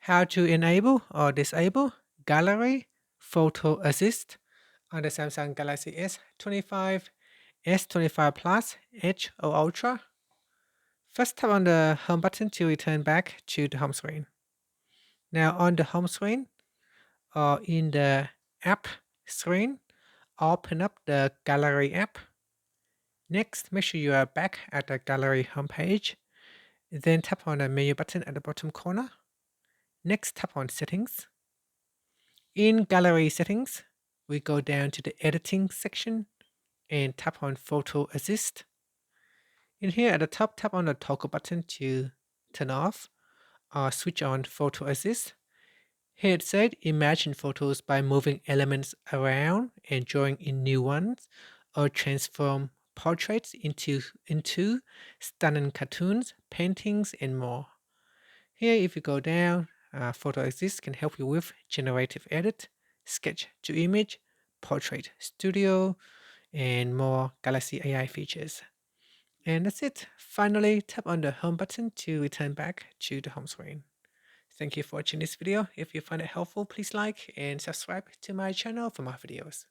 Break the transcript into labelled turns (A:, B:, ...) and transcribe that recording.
A: How to enable or disable Gallery Photo Assist on the Samsung Galaxy S25, S25 Plus, Edge or Ultra. First tap on the home button to return back to the home screen. Now on the home screen or in the app screen, open up the Gallery app. Next, make sure you are back at the Gallery homepage. Then tap on the menu button at the bottom corner. Next, tap on Settings. In Gallery Settings, we go down to the Editing section and tap on Photo Assist. In here at the top, tap on the toggle button to turn off or switch on Photo Assist. Here it said imagine photos by moving elements around and drawing in new ones, or transform portraits into stunning cartoons, paintings, and more. Here, if you go down, Photo Assist can help you with generative edit, sketch to image, portrait studio, and more Galaxy AI features. And that's it. Finally, tap on the home button to return back to the home screen. Thank you for watching this video. If you find it helpful, please like and subscribe to my channel for more videos.